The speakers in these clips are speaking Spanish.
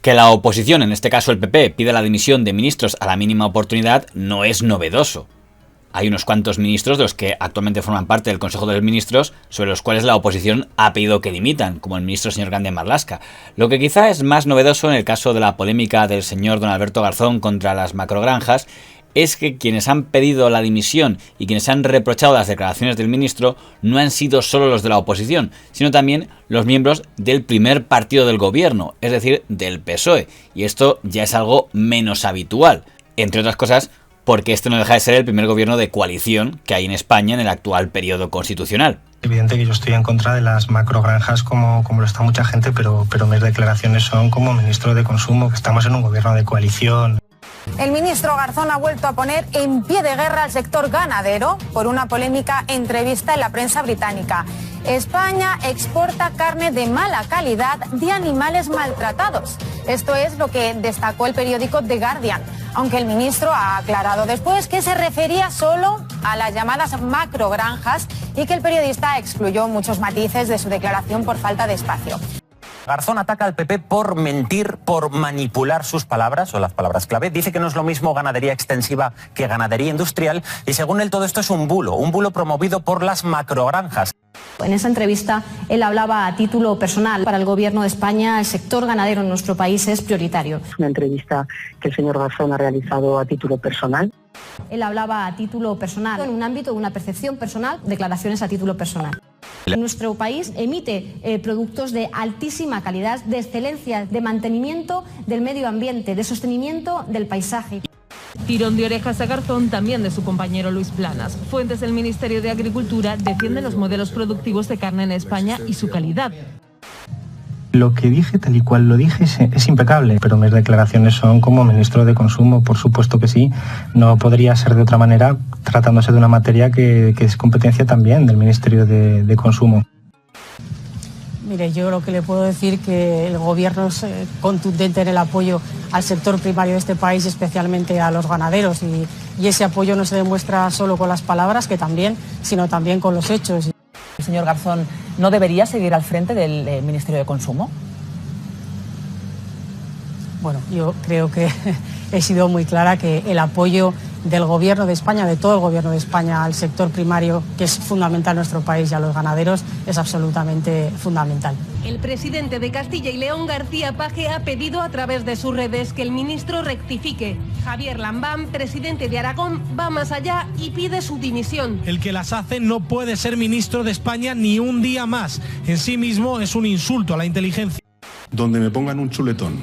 Que la oposición, en este caso el PP, pida la dimisión de ministros a la mínima oportunidad no es novedoso. Hay unos cuantos ministros de los que actualmente forman parte del Consejo de los Ministros sobre los cuales la oposición ha pedido que dimitan, como el ministro señor Grande Marlaska. Lo que quizá es más novedoso en el caso de la polémica del señor don Alberto Garzón contra las macrogranjas es que quienes han pedido la dimisión y quienes han reprochado las declaraciones del ministro no han sido solo los de la oposición, sino también los miembros del primer partido del gobierno, es decir, del PSOE. Y esto ya es algo menos habitual, entre otras cosas porque este no deja de ser el primer gobierno de coalición que hay en España en el actual periodo constitucional. Evidente que yo estoy en contra de las macrogranjas como lo está mucha gente, pero mis declaraciones son como ministro de Consumo, que estamos en un gobierno de coalición. El ministro Garzón ha vuelto a poner en pie de guerra al sector ganadero por una polémica entrevista en la prensa británica. España exporta carne de mala calidad de animales maltratados. Esto es lo que destacó el periódico The Guardian, aunque el ministro ha aclarado después que se refería solo a las llamadas macrogranjas y que el periodista excluyó muchos matices de su declaración por falta de espacio. Garzón ataca al PP por mentir, por manipular sus palabras, o las palabras clave. Dice que no es lo mismo ganadería extensiva que ganadería industrial. Y según él, todo esto es un bulo promovido por las macrogranjas. En esa entrevista, él hablaba a título personal. Para el Gobierno de España, el sector ganadero en nuestro país es prioritario. Es una entrevista que el señor Garzón ha realizado a título personal. Él hablaba a título personal, en un ámbito de una percepción personal, declaraciones a título personal. Nuestro país emite productos de altísima calidad, de excelencia, de mantenimiento del medio ambiente, de sostenimiento del paisaje. Tirón de orejas a Garzón también de su compañero Luis Planas. Fuentes del Ministerio de Agricultura defienden los modelos productivos de carne en España y su calidad. Lo que dije, tal y cual lo dije, es impecable, pero mis declaraciones son como ministro de Consumo, por supuesto que sí. No podría ser de otra manera, tratándose de una materia que es competencia también del Ministerio de Consumo. Mire, yo lo que le puedo decir que el Gobierno es contundente en el apoyo al sector primario de este país, especialmente a los ganaderos, y ese apoyo no se demuestra solo con las palabras, que también, sino también con los hechos. ¿El señor Garzón no debería seguir al frente del Ministerio de Consumo? Bueno, yo creo que he sido muy clara que el apoyo del Gobierno de España, de todo el Gobierno de España al sector primario, que es fundamental en nuestro país, y a los ganaderos, es absolutamente fundamental. El presidente de Castilla y León, García Paje, ha pedido a través de sus redes que el ministro rectifique. Javier Lambán, presidente de Aragón, va más allá y pide su dimisión. El que las hace no puede ser ministro de España ni un día más. En sí mismo es un insulto a la inteligencia. Donde me pongan un chuletón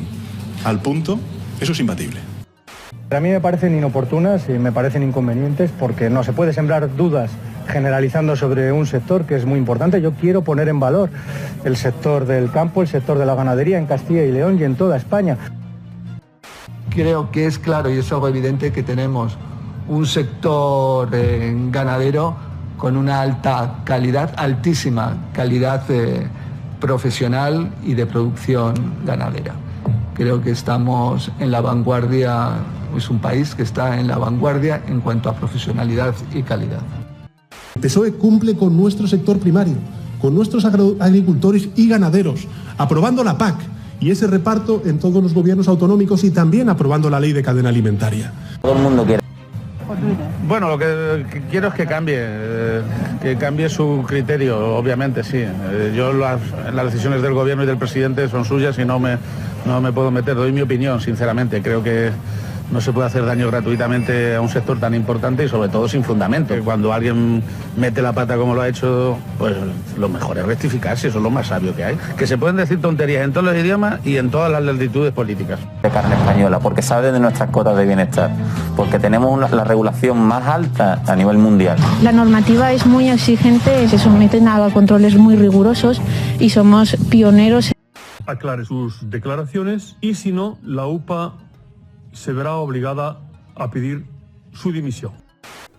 al punto, eso es imbatible. A mí me parecen inoportunas y me parecen inconvenientes porque no se puede sembrar dudas generalizando sobre un sector que es muy importante. Yo quiero poner en valor el sector del campo, el sector de la ganadería en Castilla y León y en toda España. Creo que es claro y es algo evidente que tenemos un sector ganadero con una alta calidad, altísima calidad profesional y de producción ganadera. Creo que estamos en la vanguardia, es un país que está en la vanguardia en cuanto a profesionalidad y calidad. El PSOE cumple con nuestro sector primario, con nuestros agricultores y ganaderos, aprobando la PAC y ese reparto en todos los gobiernos autonómicos y también aprobando la ley de cadena alimentaria. Todo el mundo quiere. Bueno, lo que quiero es que cambie su criterio, obviamente, sí. Las decisiones del gobierno y del presidente son suyas y no me puedo meter, doy mi opinión, sinceramente. Creo que no se puede hacer daño gratuitamente a un sector tan importante y sobre todo sin fundamento. Cuando alguien mete la pata como lo ha hecho, pues lo mejor es rectificarse, eso es lo más sabio que hay. Que se pueden decir tonterías en todos los idiomas y en todas las latitudes políticas. De carne española, porque sabe de nuestras cotas de bienestar, porque tenemos la regulación más alta a nivel mundial. La normativa es muy exigente, se someten a controles muy rigurosos y somos pioneros. Aclare sus declaraciones y si no, la UPA se verá obligada a pedir su dimisión.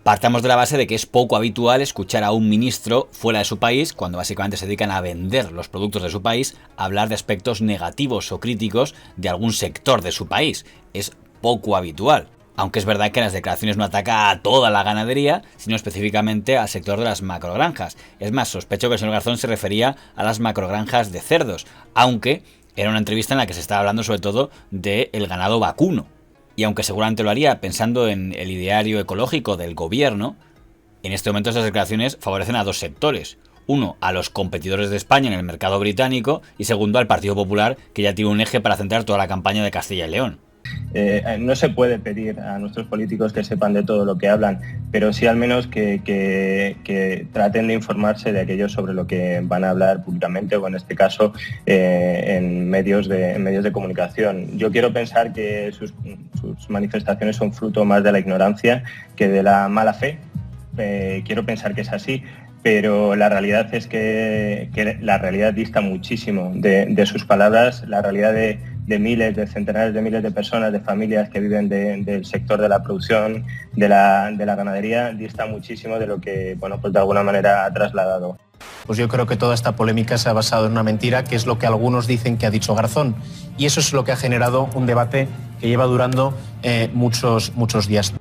Partamos de la base de que es poco habitual escuchar a un ministro fuera de su país, cuando básicamente se dedican a vender los productos de su país, hablar de aspectos negativos o críticos de algún sector de su país. Es poco habitual. Aunque es verdad que en las declaraciones no ataca a toda la ganadería, sino específicamente al sector de las macrogranjas. Es más, sospecho que el señor Garzón se refería a las macrogranjas de cerdos, aunque Era una entrevista en la que se estaba hablando sobre todo del ganado vacuno. Y aunque seguramente lo haría pensando en el ideario ecológico del gobierno, en este momento esas declaraciones favorecen a dos sectores. Uno, a los competidores de España en el mercado británico, y segundo, al Partido Popular, que ya tiene un eje para centrar toda la campaña de Castilla y León. No se puede pedir a nuestros políticos que sepan de todo lo que hablan, pero sí al menos que traten de informarse de aquello sobre lo que van a hablar públicamente, o en este caso en medios de comunicación. Yo quiero pensar que sus manifestaciones son fruto más de la ignorancia que de la mala fe. Quiero pensar que es así, pero la realidad es que la realidad dista muchísimo de sus palabras. La realidad de miles, de centenares de miles de personas, de familias que viven del sector de la producción, de la ganadería, dista muchísimo de lo que, bueno, pues de alguna manera ha trasladado. Pues yo creo que toda esta polémica se ha basado en una mentira, que es lo que algunos dicen que ha dicho Garzón. Y eso es lo que ha generado un debate que lleva durando muchos días.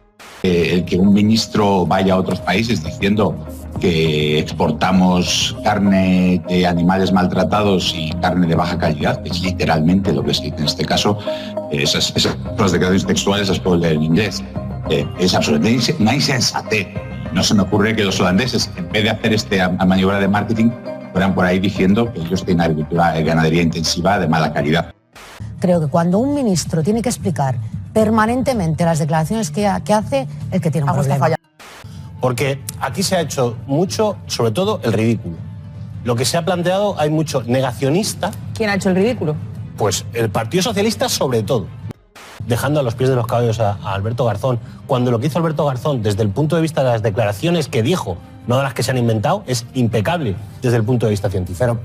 El que un ministro vaya a otros países diciendo que exportamos carne de animales maltratados y carne de baja calidad, que es literalmente lo que se dice en este caso, esas declaraciones textuales las puedo leer en inglés, es absolutamente una insensatez. No se me ocurre que los holandeses, en vez de hacer esta maniobra de marketing, fueran por ahí diciendo que ellos tienen agricultura y ganadería intensiva de mala calidad. Creo que cuando un ministro tiene que explicar permanentemente las declaraciones que hace, el que tiene un problema. Porque aquí se ha hecho mucho, sobre todo el ridículo. Lo que se ha planteado, hay mucho negacionista. ¿Quién ha hecho el ridículo? Pues el Partido Socialista sobre todo. Dejando a los pies de los caballos a Alberto Garzón, cuando lo que hizo Alberto Garzón desde el punto de vista de las declaraciones que dijo, no de las que se han inventado, es impecable desde el punto de vista científico.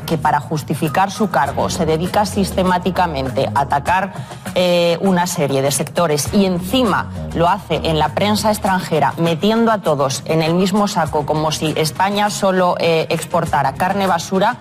Que para justificar su cargo se dedica sistemáticamente a atacar una serie de sectores y encima lo hace en la prensa extranjera, metiendo a todos en el mismo saco como si España solo exportara carne basura,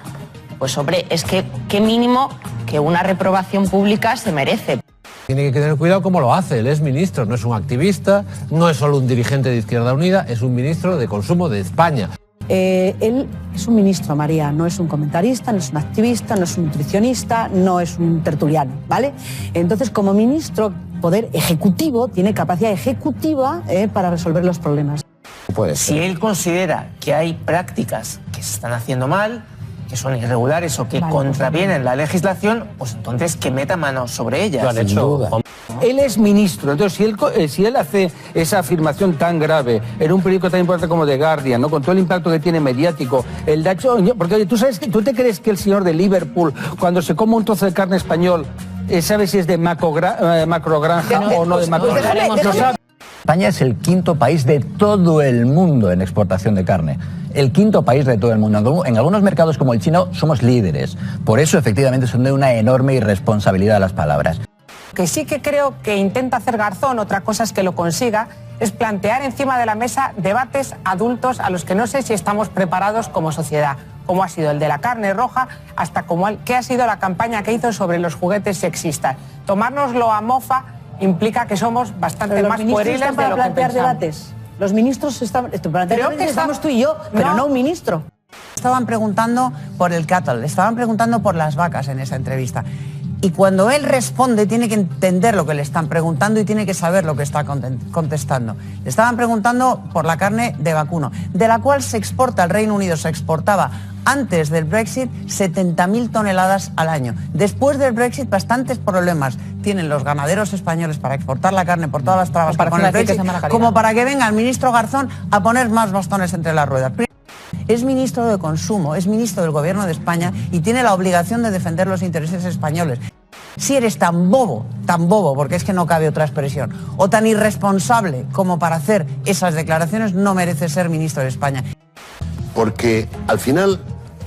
pues hombre, es que qué mínimo que una reprobación pública se merece. Tiene que tener cuidado cómo lo hace, él es ministro, no es un activista, no es solo un dirigente de Izquierda Unida, es un ministro de Consumo de España. Él es un ministro, María, no es un comentarista, no es un activista, no es un nutricionista, no es un tertuliano, ¿vale? Entonces, como ministro, poder ejecutivo, tiene capacidad ejecutiva para resolver los problemas. Si él considera que hay prácticas que se están haciendo mal, que son irregulares o que contravienen la legislación, pues entonces que meta mano sobre ellas. Lo han hecho. Él es ministro, entonces si él hace esa afirmación tan grave en un periódico tan importante como The Guardian, ¿no? Con todo el impacto que tiene mediático, el dacho, porque oye, ¿tú te crees que el señor de Liverpool, cuando se come un trozo de carne español, sabe si es de macrogranja o no de macrogranja? España es el quinto país de todo el mundo en exportación de carne. El quinto país de todo el mundo. En algunos mercados como el chino somos líderes. Por eso efectivamente son de una enorme irresponsabilidad las palabras. Que sí que creo que intenta hacer Garzón, otra cosa es que lo consiga, es plantear encima de la mesa debates adultos a los que no sé si estamos preparados como sociedad, como ha sido el de la carne roja, hasta qué ha sido la campaña que hizo sobre los juguetes sexistas. Tomárnoslo a mofa implica que somos bastante más pueriles de lo que plantear pensamos. debates. Los ministros están estamos tú y yo, pero no un ministro. Estaban preguntando por el cattle, estaban preguntando por las vacas en esa entrevista. Y cuando él responde tiene que entender lo que le están preguntando y tiene que saber lo que está contestando. Le estaban preguntando por la carne de vacuno, de la cual se exporta al Reino Unido, se exportaba antes del Brexit 70.000 toneladas al año. Después del Brexit bastantes problemas tienen los ganaderos españoles para exportar la carne por todas las trabas que pone el Brexit, como para que venga el ministro Garzón a poner más bastones entre las ruedas. Es ministro de Consumo, es ministro del Gobierno de España y tiene la obligación de defender los intereses españoles. Si eres tan bobo, porque es que no cabe otra expresión, o tan irresponsable como para hacer esas declaraciones, no mereces ser ministro de España. Porque al final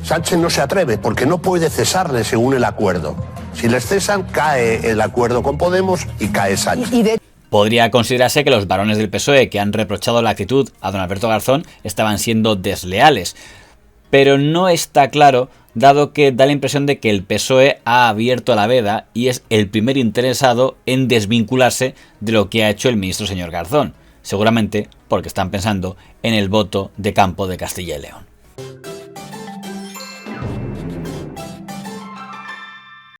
Sánchez no se atreve, porque no puede cesarle según el acuerdo. Si les cesan, cae el acuerdo con Podemos y cae Sánchez. Podría considerarse que los varones del PSOE que han reprochado la actitud a don Alberto Garzón estaban siendo desleales. Pero no está claro, dado que da la impresión de que el PSOE ha abierto la veda y es el primer interesado en desvincularse de lo que ha hecho el ministro señor Garzón. Seguramente porque están pensando en el voto de campo de Castilla y León.